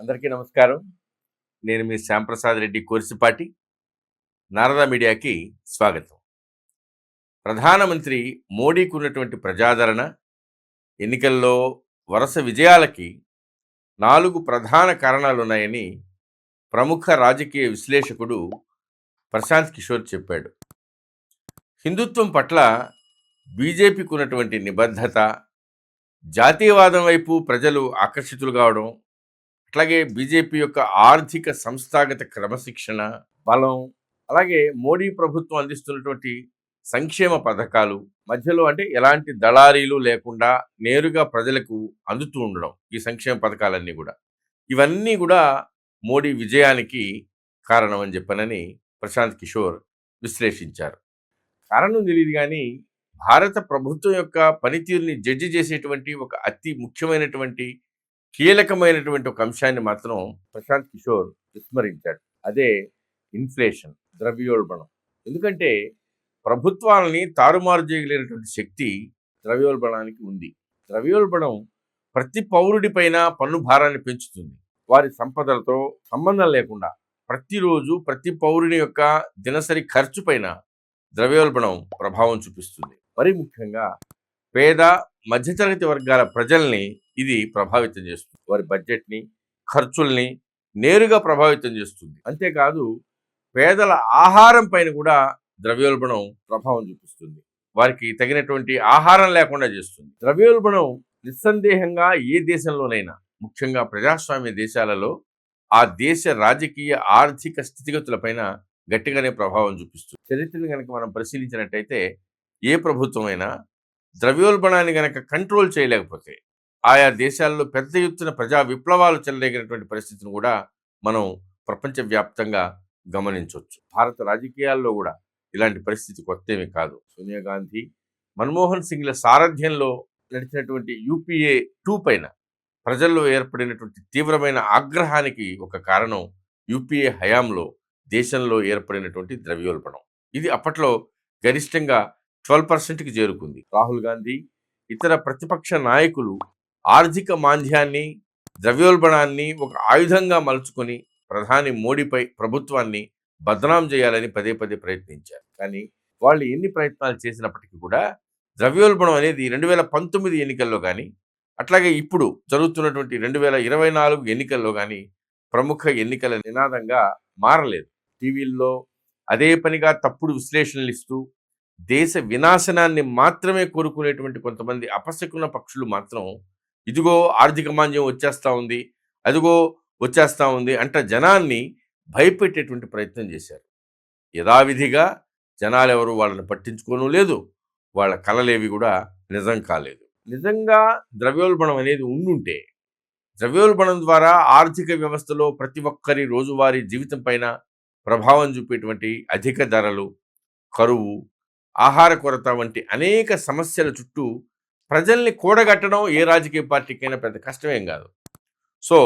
అందరికీ నమస్కారం. నేను మీ శ్యాంప్రసాద్ రెడ్డి కోర్సిపాటి. నారదా మీడియాకి స్వాగతం. ప్రధానమంత్రి మోడీకి ఉన్నటువంటి ప్రజాదరణ, ఎన్నికల్లో వరుస విజయాలకి 4 ప్రధాన కారణాలున్నాయని ప్రముఖ రాజకీయ విశ్లేషకుడు ప్రశాంత్ కిషోర్ చెప్పాడు. హిందుత్వం పట్ల బీజేపీకి ఉన్నటువంటి నిబద్ధత, జాతీయవాదం వైపు ప్రజలు ఆకర్షితులు కావడం, అట్లాగే బీజేపీ యొక్క ఆర్థిక సంస్థాగత క్రమశిక్షణ, బలం, అలాగే మోడీ ప్రభుత్వం అందిస్తున్నటువంటి సంక్షేమ పథకాలు మధ్యలో అంటే ఎలాంటి దళారీలు లేకుండా నేరుగా ప్రజలకు అందుతూ ఉండడం, ఈ సంక్షేమ పథకాలన్నీ కూడా ఇవన్నీ కూడా మోడీ విజయానికి కారణం అని చెప్పనని ప్రశాంత్ కిషోర్ విశ్లేషించారు. కారణం తెలియదు కానీ భారత ప్రభుత్వం యొక్క పనితీరుని జడ్జి చేసేటువంటి ఒక అతి ముఖ్యమైనటువంటి కీలకమైనటువంటి ఒక అంశాన్ని మాత్రం ప్రశాంత్ కిషోర్ విస్మరించాడు. అదే ఇన్ఫ్లేషన్, ద్రవ్యోల్బణం. ఎందుకంటే ప్రభుత్వాలని తారుమారు చేయగలిగినటువంటి శక్తి ద్రవ్యోల్బణానికి ఉంది. ద్రవ్యోల్బణం ప్రతి పౌరుడిపైన పన్ను భారాన్ని పెంచుతుంది. వారి సంపదలతో సంబంధం లేకుండా ప్రతిరోజు ప్రతి పౌరుని యొక్క దినసరి ఖర్చు పైన ద్రవ్యోల్బణం ప్రభావం చూపిస్తుంది. మరి ముఖ్యంగా పేద మధ్యతరగతి వర్గాల ప్రజల్ని ఇది ప్రభావితం చేస్తుంది. వారి బడ్జెట్ని, ఖర్చుల్ని నేరుగా ప్రభావితం చేస్తుంది. అంతేకాదు పేదల ఆహారం పైన కూడా ద్రవ్యోల్బణం ప్రభావం చూపిస్తుంది. వారికి తగినటువంటి ఆహారం లేకుండా చేస్తుంది. ద్రవ్యోల్బణం నిస్సందేహంగా ఏ దేశంలోనైనా, ముఖ్యంగా ప్రజాస్వామ్య దేశాలలో ఆ దేశ రాజకీయ ఆర్థిక స్థితిగతులపైన గట్టిగానే ప్రభావం చూపిస్తుంది. చరిత్రను కనుక మనం పరిశీలించినట్టయితే ఏ ప్రభుత్వమైనా ద్రవ్యోల్బణాన్ని గనక కంట్రోల్ చేయలేకపోతే ఆయా దేశాల్లో పెద్ద ఎత్తున ప్రజా విప్లవాలు చెలరేగినటువంటి పరిస్థితిని కూడా మనం ప్రపంచవ్యాప్తంగా గమనించవచ్చు. భారత రాజకీయాల్లో కూడా ఇలాంటి పరిస్థితి కొత్తేమీ కాదు. సోనియా గాంధీ, మన్మోహన్ సింగ్ల సారథ్యంలో నడిచినటువంటి యూపీఏ 2 పైన ప్రజల్లో ఏర్పడినటువంటి తీవ్రమైన ఆగ్రహానికి ఒక కారణం యూపీఏ హయాంలో దేశంలో ఏర్పడినటువంటి ద్రవ్యోల్బణం. ఇది అప్పట్లో గరిష్టంగా 12%కి చేరుకుంది. రాహుల్ గాంధీ, ఇతర ప్రతిపక్ష నాయకులు ఆర్థిక మాంద్యాన్ని, ద్రవ్యోల్బణాన్ని ఒక ఆయుధంగా మలుచుకొని ప్రధాని మోడీపై ప్రభుత్వాన్ని బదనాం చేయాలని పదే పదే ప్రయత్నించారు. కానీ వాళ్ళు ఎన్ని ప్రయత్నాలు చేసినప్పటికీ కూడా ద్రవ్యోల్బణం అనేది 2019 ఎన్నికల్లో కానీ, అట్లాగే ఇప్పుడు జరుగుతున్నటువంటి 2024 ఎన్నికల్లో కానీ ప్రముఖ ఎన్నికల నినాదంగా మారలేదు. టీవీల్లో అదే పనిగా తప్పుడు విశ్లేషణలు ఇస్తూ దేశ వినాశనాన్ని మాత్రమే కోరుకునేటువంటి కొంతమంది అపశకున పక్షులు మాత్రం ఇదిగో ఆర్థిక మాంద్యం వచ్చేస్తూ ఉంది, అదిగో వచ్చేస్తూ ఉంది అంట జనాన్ని భయపెట్టేటువంటి ప్రయత్నం చేశారు. యథావిధిగా జనాలు ఎవరు వాళ్ళని పట్టించుకోను లేదు, వాళ్ళ కలలేవి కూడా నిజం కాలేదు. నిజంగా ద్రవ్యోల్బణం అనేది ఉండుంటే ద్రవ్యోల్బణం ద్వారా ఆర్థిక వ్యవస్థలో ప్రతి ఒక్కరి రోజువారీ జీవితం పైన ప్రభావం చూపేటువంటి అధిక ధరలు, కరువు, ఆహార కొరత వంటి అనేక సమస్యల చుట్టూ ప్రజల్ని కూడగట్టడం ఏ రాజకీయ పార్టీకైనా పెద్ద కష్టమేం కాదు. సో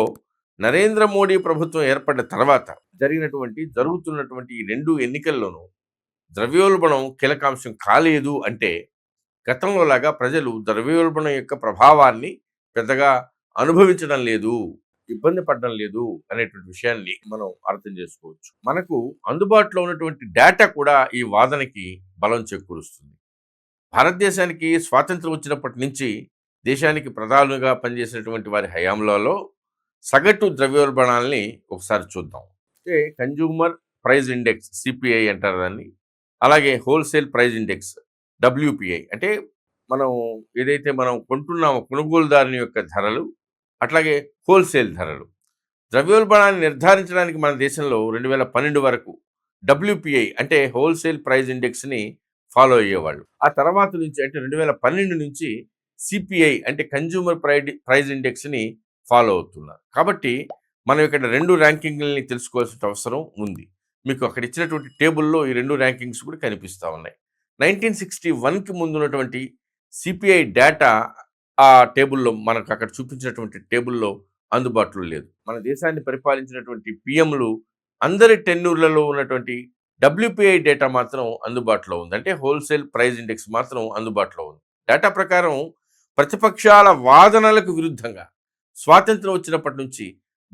నరేంద్ర మోడీ ప్రభుత్వం ఏర్పడిన తర్వాత జరుగుతున్నటువంటి ఈ 2 ఎన్నికల్లోనూ ద్రవ్యోల్బణం కీలకాంశం కాలేదు. అంటే గతంలో లాగా ప్రజలు ద్రవ్యోల్బణం యొక్క ప్రభావాన్ని పెద్దగా అనుభవించడం లేదు, ఇబ్బంది పడడం లేదు అనేటువంటి విషయాన్ని మనం అర్థం చేసుకోవచ్చు. మనకు అందుబాటులో ఉన్నటువంటి డేటా కూడా ఈ వాదనకి బలం చేకూరుస్తుంది. భారతదేశానికి స్వాతంత్రం వచ్చినప్పటి నుంచి దేశానికి ప్రధానులుగా పనిచేసినటువంటి వారి హయాంలలో సగటు ద్రవ్యోల్బణాలని ఒకసారి చూద్దాం. అంటే కన్జ్యూమర్ ప్రైస్ ఇండెక్స్, సిపిఐ అంటారు దాన్ని, అలాగే హోల్సేల్ ప్రైస్ ఇండెక్స్, డబ్ల్యూపిఐ. అంటే మనం ఏదైతే మనం కొంటున్నామో కొనుగోలుదారుని యొక్క ధరలు, అట్లాగే హోల్సేల్ ధరలు. ద్రవ్యోల్బణాన్ని నిర్ధారించడానికి మన దేశంలో 2012 వరకు డబ్ల్యూపిఐ అంటే హోల్సేల్ ప్రైస్ ఇండెక్స్ని ఫాలో అయ్యేవాళ్ళు. ఆ తర్వాత నుంచి అంటే 2012 నుంచి సిపిఐ అంటే కన్జ్యూమర్ ప్రైస్ ఇండెక్స్ని ఫాలో అవుతున్నారు. కాబట్టి మనం ఇక్కడ 2 ర్యాంకింగ్లని తెలుసుకోవాల్సిన అవసరం ఉంది. మీకు అక్కడ ఇచ్చినటువంటి టేబుల్లో ఈ 2 ర్యాంకింగ్స్ కూడా కనిపిస్తూ ఉన్నాయి. 1961కి ముందు ఉన్నటువంటి సిపిఐ డేటా ఆ టేబుల్లో మనకు అక్కడ చూపించినటువంటి టేబుల్లో అందుబాటులో లేదు. మన దేశాన్ని పరిపాలించినటువంటి పిఎంలు అందరి టెన్యూర్లలో ఉన్నటువంటి డబ్ల్యూపిఐ డేటా మాత్రం అందుబాటులో ఉంది. అంటే హోల్సేల్ ప్రైస్ ఇండెక్స్ మాత్రం అందుబాటులో ఉంది. డేటా ప్రకారం ప్రతిపక్షాల వాదనలకు విరుద్ధంగా స్వాతంత్రం వచ్చినప్పటి నుంచి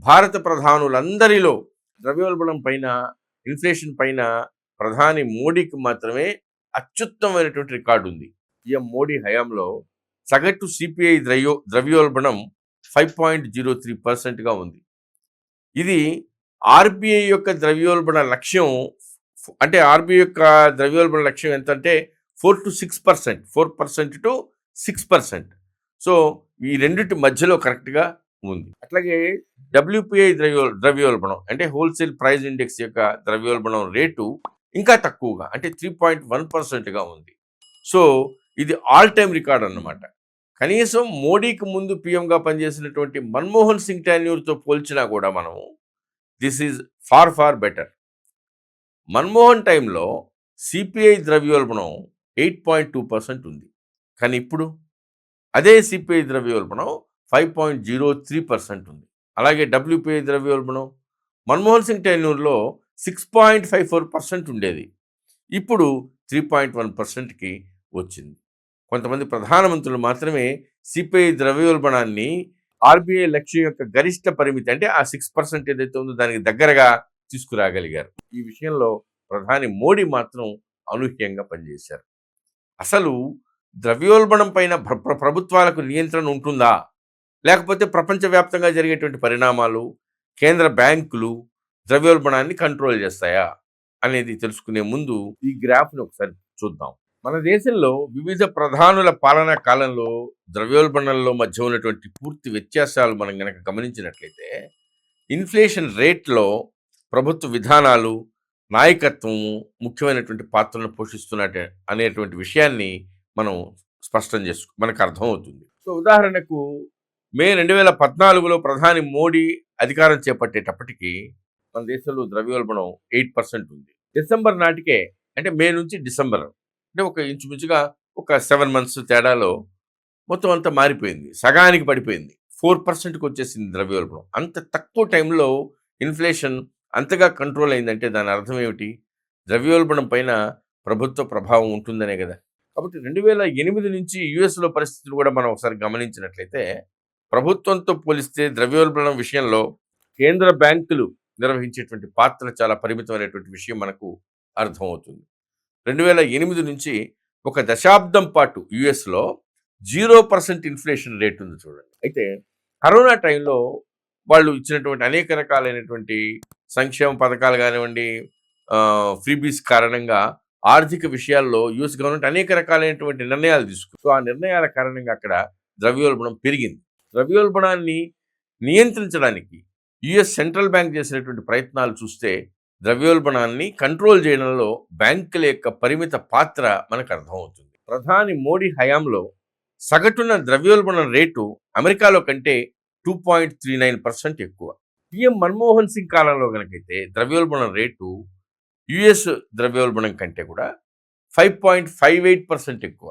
భారత ప్రధానులందరిలో ద్రవ్యోల్బణం పైన, ఇన్ఫ్లేషన్ పైన ప్రధాని మోడీకి మాత్రమే అత్యుత్తమమైనటువంటి రికార్డు ఉంది. పీఎం మోడీ హయాంలో సగటు సిపిఐ ద్రవ్యోల్బణం 5.03%గా ఉంది. ఇది ఆర్బీఐ యొక్క ద్రవ్యోల్బణ లక్ష్యం, అంటే ఆర్బీఐ యొక్క ద్రవ్యోల్బణ లక్ష్యం ఎంతంటే 4% to 6%. సో ఈ రెండింటి మధ్యలో కరెక్ట్గా ఉంది. అట్లాగే డబ్ల్యూపీఐ ద్రవ్యోల్బణం అంటే హోల్సేల్ ప్రైస్ ఇండెక్స్ యొక్క ద్రవ్యోల్బణం రేటు ఇంకా తక్కువగా, అంటే 3.1%గా ఉంది. సో ఇది ఆల్ టైమ్ రికార్డ్ అన్నమాట. కనీసం మోడీకి ముందు పీఎంగా పనిచేసినటువంటి మన్మోహన్ సింగ్ టెన్యూర్తో పోల్చినా కూడా మనం this is far better. Manmohan టైంలో సిపిఐ ద్రవ్యోల్బణం 8.2% ఉంది. కానీ ఇప్పుడు అదే సిపిఐ ద్రవ్యోల్బణం 5.03% ఉంది. అలాగే డబ్ల్యూపీఐ ద్రవ్యోల్బణం మన్మోహన్ సింగ్ టెన్యూర్లో 6.54% ఉండేది, ఇప్పుడు 3.1%కి వచ్చింది. కొంతమంది ప్రధానమంత్రులు మాత్రమే సిపిఐ ద్రవ్యోల్బణాన్ని ఆర్బీఐ లక్ష్యం యొక్క గరిష్ట పరిమితి, అంటే ఆ 6% ఏదైతే ఉందో దానికి దగ్గరగా తీసుకురాగలిగారు. ఈ విషయంలో ప్రధాని మోడీ మాత్రం అనూహ్యంగా పనిచేశారు. అసలు ద్రవ్యోల్బణం పైన ప్రభుత్వాలకు నియంత్రణ ఉంటుందా, లేకపోతే ప్రపంచవ్యాప్తంగా జరిగేటువంటి పరిణామాలు, కేంద్ర బ్యాంకులు ద్రవ్యోల్బణాన్ని కంట్రోల్ చేస్తాయా అనేది తెలుసుకునే ముందు ఈ గ్రాఫ్ని ఒకసారి చూద్దాం. మన దేశంలో వివిధ ప్రధానుల పాలనా కాలంలో ద్రవ్యోల్బణంలో మధ్య ఉన్నటువంటి పూర్తి వ్యత్యాసాలు మనం కనుక గమనించినట్లయితే, ఇన్ఫ్లేషన్ రేట్లో ప్రభుత్వ విధానాలు, నాయకత్వము ముఖ్యమైనటువంటి పాత్రను పోషిస్తున్నట్టు అనేటువంటి విషయాన్ని మనం స్పష్టం మనకు అర్థమవుతుంది. సో ఉదాహరణకు మే 2014లో ప్రధాని మోడీ అధికారం చేపట్టేటప్పటికి మన దేశంలో ద్రవ్యోల్బణం 8% ఉంది. డిసెంబర్ నాటికే, అంటే మే నుంచి డిసెంబర్, అంటే ఒక ఇంచుమించుగా ఒక 7 months తేడాలో మొత్తం అంతా మారిపోయింది, సగానికి పడిపోయింది. 4%కి వచ్చేసింది ద్రవ్యోల్బణం. అంత తక్కువ టైంలో ఇన్ఫ్లేషన్ అంతగా కంట్రోల్ అయిందంటే దాని అర్థం ఏమిటి? ద్రవ్యోల్బణం పైన ప్రభుత్వ ప్రభావం ఉంటుందనే కదా. కాబట్టి 2008 నుంచి యుఎస్లో పరిస్థితులు కూడా మనం ఒకసారి గమనించినట్లయితే, ప్రభుత్వంతో పోలిస్తే ద్రవ్యోల్బణం విషయంలో కేంద్ర బ్యాంకులు నిర్వహించేటువంటి పాత్ర చాలా పరిమితమైనటువంటి విషయం మనకు అర్థమవుతుంది. 2008 నుంచి ఒక దశాబ్దం పాటు యుఎస్లో 0% ఇన్ఫ్లేషన్ రేట్ ఉంది చూడండి. అయితే కరోనా టైంలో వాళ్ళు ఇచ్చినటువంటి అనేక రకాలైనటువంటి సంక్షేమ పథకాలు కానివ్వండి, ఫ్రీబీస్ కారణంగా ఆర్థిక విషయాల్లో యుఎస్ గవర్నమెంట్ అనేక రకాలైనటువంటి నిర్ణయాలు తీసుకుంది. సో ఆ నిర్ణయాల కారణంగా అక్కడ ద్రవ్యోల్బణం పెరిగింది. ద్రవ్యోల్బణాన్ని నియంత్రించడానికి యుఎస్ సెంట్రల్ బ్యాంక్ చేసినటువంటి ప్రయత్నాలు చూస్తే ద్రవ్యోల్బణాన్ని కంట్రోల్ చేయడంలో బ్యాంకుల యొక్క పరిమిత పాత్ర మనకు అర్థమవుతుంది. ప్రధాని మోడీ హయాంలో సగటున ద్రవ్యోల్బణం రేటు అమెరికాలో కంటే 2.39% ఎక్కువ. పిఎం మన్మోహన్ సింగ్ కాలంలో కనుకైతే ద్రవ్యోల్బణం రేటు యుఎస్ ద్రవ్యోల్బణం కంటే కూడా 5.58% ఎక్కువ.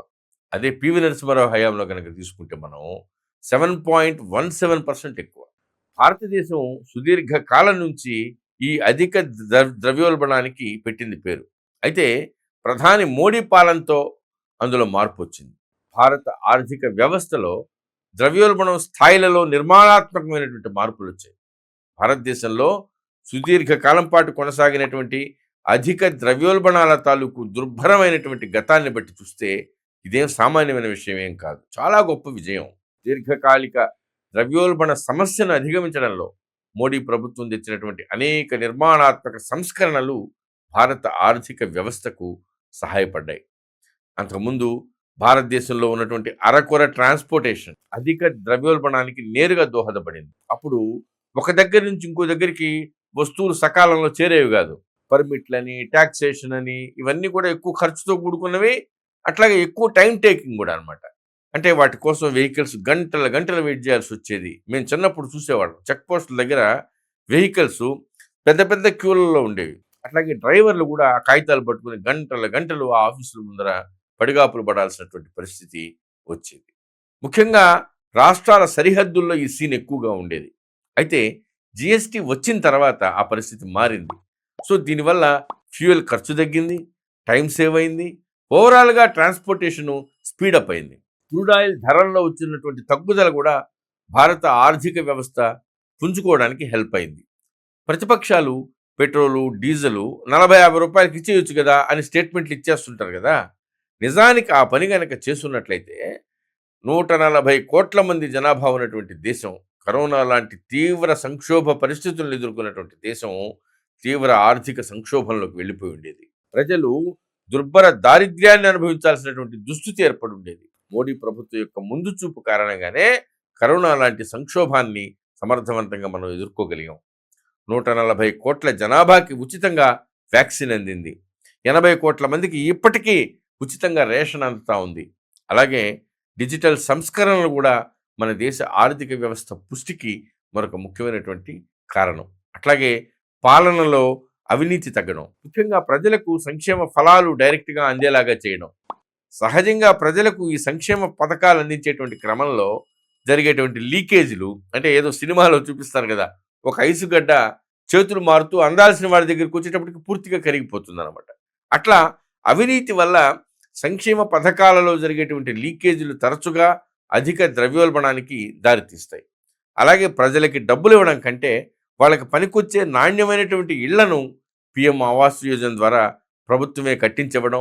అదే పివి నరసింహారావు హయాంలో కనుక తీసుకుంటే మనం 7.17% ఎక్కువ. భారతదేశం సుదీర్ఘ కాలం నుంచి ఈ అధిక ద్రవ్యోల్బణానికి పెట్టింది పేరు. అయితే ప్రధాని మోడీ పాలనతో అందులో మార్పు వచ్చింది. భారత ఆర్థిక వ్యవస్థలో ద్రవ్యోల్బణం స్థాయిలలో నిర్మాణాత్మకమైనటువంటి మార్పులు వచ్చాయి. భారతదేశంలో సుదీర్ఘకాలం పాటు కొనసాగినటువంటి అధిక ద్రవ్యోల్బణాల తాలూకు దుర్భరమైనటువంటి గతాన్ని బట్టి చూస్తే ఇదేం సామాన్యమైన విషయం ఏం కాదు, చాలా గొప్ప విజయం. దీర్ఘకాలిక ద్రవ్యోల్బణ సమస్యను అధిగమించడంలో మోడీ ప్రభుత్వం తెచ్చినటువంటి అనేక నిర్మాణాత్మక సంస్కరణలు భారత ఆర్థిక వ్యవస్థకు సహాయపడ్డాయి. అంతకుముందు భారతదేశంలో ఉన్నటువంటి అరకొర ట్రాన్స్పోర్టేషన్ అధిక ద్రవ్యోల్బణానికి నేరుగా దోహదపడింది. అప్పుడు ఒక దగ్గర నుంచి ఇంకో దగ్గరికి వస్తువులు సకాలంలో చేరేవి కాదు. పర్మిట్లని, ట్యాక్సేషన్ అని, ఇవన్నీ కూడా ఎక్కువ ఖర్చుతో కూడుకున్నవి, అట్లాగే ఎక్కువ టైం టేకింగ్ కూడా అనమాట. అంటే వాటి కోసం వెహికల్స్ గంటలు వెయిట్ చేయాల్సి వచ్చేది. మేము చిన్నప్పుడు చూసేవాళ్ళం, చెక్ పోస్టుల దగ్గర వెహికల్స్ పెద్ద పెద్ద క్యూలలో ఉండేవి. అట్లాగే డ్రైవర్లు కూడా ఆ కాగితాలు పట్టుకుని గంటలు ఆ ఆఫీసుల ముందర పడిగాపులు పడాల్సినటువంటి పరిస్థితి వచ్చేది. ముఖ్యంగా రాష్ట్రాల సరిహద్దుల్లో ఈ సీన్ ఎక్కువగా ఉండేది. అయితే జిఎస్టీ వచ్చిన తర్వాత ఆ పరిస్థితి మారింది. సో దీనివల్ల ఫ్యూయల్ ఖర్చు తగ్గింది, టైం సేవ్ అయింది, ఓవరాల్గా ట్రాన్స్పోర్టేషను స్పీడప్ అయింది. క్రూడ్ ఆయిల్ ధరల్లో వచ్చినటువంటి తగ్గుదల కూడా భారత ఆర్థిక వ్యవస్థ పుంజుకోవడానికి హెల్ప్ అయింది. ప్రతిపక్షాలు పెట్రోలు, డీజిలు 40-50 రూపాయలకి ఇచ్చేయొచ్చు కదా అని స్టేట్మెంట్లు ఇచ్చేస్తుంటారు కదా. నిజానికి ఆ పని గనక చేస్తున్నట్లయితే 140 కోట్ల మంది జనాభా ఉన్నటువంటి దేశం, కరోనా లాంటి తీవ్ర సంక్షోభ పరిస్థితులను ఎదుర్కొన్నటువంటి దేశం తీవ్ర ఆర్థిక సంక్షోభంలోకి వెళ్ళిపోయి ఉండేది. ప్రజలు దుర్భర దారిద్ర్యాన్ని అనుభవించాల్సినటువంటి దుస్థితి ఏర్పడి ఉండేది. మోడీ ప్రభుత్వం యొక్క ముందు చూపు కారణంగానే కరోనా లాంటి సంక్షోభాన్ని సమర్థవంతంగా మనం ఎదుర్కోగలిగాం. 140 కోట్ల జనాభాకి ఉచితంగా వ్యాక్సిన్ అందింది. 80 కోట్ల మందికి ఇప్పటికీ ఉచితంగా రేషన్ అందుతా ఉంది. అలాగే డిజిటల్ సంస్కరణలు కూడా మన దేశ ఆర్థిక వ్యవస్థ పుష్టికి మరొక ముఖ్యమైనటువంటి కారణం. అట్లాగే పాలనలో అవినీతి తగ్గడం, ముఖ్యంగా ప్రజలకు సంక్షేమ ఫలాలు డైరెక్ట్గా అందేలాగా చేయడం. సహజంగా ప్రజలకు ఈ సంక్షేమ పథకాలు అందించేటువంటి క్రమంలో జరిగేటువంటి లీకేజీలు, అంటే ఏదో సినిమాలో చూపిస్తారు కదా, ఒక ఐసుగడ్డ చేతులు మారుతూ అందాల్సిన వాడి దగ్గరికి వచ్చేటప్పటికి పూర్తిగా కరిగిపోతుంది అనమాట. అట్లా అవినీతి వల్ల సంక్షేమ పథకాలలో జరిగేటువంటి లీకేజీలు తరచుగా అధిక ద్రవ్యోల్బణానికి దారితీస్తాయి. అలాగే ప్రజలకి డబ్బులు ఇవ్వడం కంటే వాళ్ళకి పనికొచ్చే నాణ్యమైనటువంటి ఇళ్లను పిఎం ఆవాస్ యోజన ద్వారా ప్రభుత్వమే కట్టించవడం,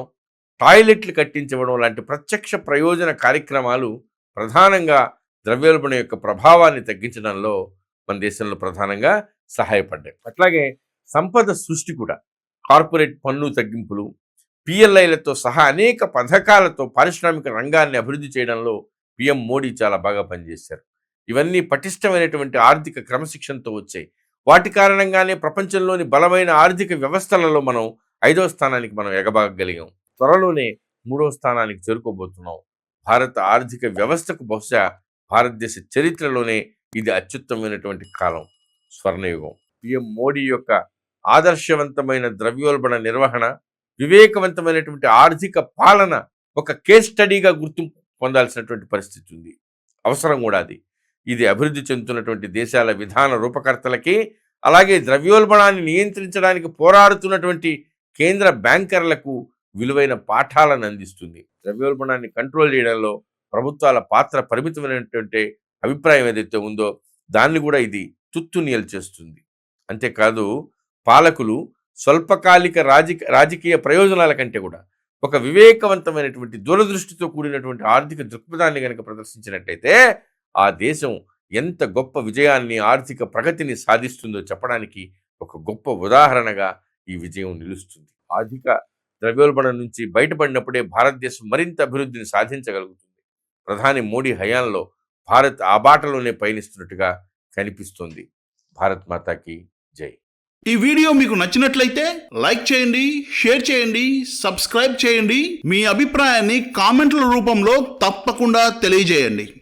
టాయిలెట్లు కట్టించవడం లాంటి ప్రత్యక్ష ప్రయోజన కార్యక్రమాలు ప్రధానంగా ద్రవ్యోల్బణం యొక్క ప్రభావాన్ని తగ్గించడంలో మన దేశంలో ప్రధానంగా సహాయపడ్డాయి. అట్లాగే సంపద సృష్టి కూడా, కార్పొరేట్ పన్ను తగ్గింపులు, పిఎల్ఐలతో సహా అనేక పథకాలతో పారిశ్రామిక రంగాన్ని అభివృద్ధి చేయడంలో పిఎం మోడీ చాలా బాగా పనిచేశారు. ఇవన్నీ పటిష్టమైనటువంటి ఆర్థిక క్రమశిక్షణతో వచ్చాయి. వాటి కారణంగానే ప్రపంచంలోని బలమైన ఆర్థిక వ్యవస్థలలో మనం 5వ స్థానానికి మనం ఎగబాగగలిగాం. త్వరలోనే 3వ స్థానానికి చేరుకోబోతున్నాం. భారత ఆర్థిక వ్యవస్థకు బహుశా భారతదేశ చరిత్రలోనే ఇది అత్యుత్తమైనటువంటి కాలం, స్వర్ణయుగం. పిఎం మోడీ యొక్క ఆదర్శవంతమైన ద్రవ్యోల్బణ నిర్వహణ, వివేకవంతమైనటువంటి ఆర్థిక పాలన ఒక కేస్ స్టడీగా గుర్తింపు పొందాల్సినటువంటి పరిస్థితి ఉంది, అవసరం కూడా అది. ఇది అభివృద్ధి చెందుతున్నటువంటి దేశాల విధాన రూపకర్తలకి, అలాగే ద్రవ్యోల్బణాన్ని నియంత్రించడానికి పోరాడుతున్నటువంటి కేంద్ర బ్యాంకర్లకు విలువైన పాఠాలను అందిస్తుంది. ద్రవ్యోల్బణాన్ని కంట్రోల్ చేయడంలో ప్రభుత్వాల పాత్ర పరిమితమైనటువంటి అభిప్రాయం ఏదైతే ఉందో దాన్ని కూడా ఇది తుత్తునియలు చేస్తుంది. అంతేకాదు పాలకులు స్వల్పకాలిక రాజకీయ ప్రయోజనాల కంటే కూడా ఒక వివేకవంతమైనటువంటి దూరదృష్టితో కూడినటువంటి ఆర్థిక దృక్పథాన్ని కనుక ప్రదర్శించినట్టయితే ఆ దేశం ఎంత గొప్ప విజయాన్ని, ఆర్థిక ప్రగతిని సాధిస్తుందో చెప్పడానికి ఒక గొప్ప ఉదాహరణగా ఈ విజయం నిలుస్తుంది. ఆర్థిక ద్రవ్యోల్బణం నుంచి బయటపడినప్పుడే భారతదేశం మరింత అభివృద్ధిని సాధించగలుగుతుంది. ప్రధాని మోడీ హయాంలో భారత్ ఆ బాటలోనే పయనిస్తున్నట్టుగా కనిపిస్తుంది. భారత్ మాతాకి జై. ఈ వీడియో మీకు నచ్చినట్లయితే లైక్ చేయండి, షేర్ చేయండి, సబ్స్క్రైబ్ చేయండి. మీ అభిప్రాయాన్ని కామెంట్ల రూపంలో తప్పకుండా తెలియజేయండి.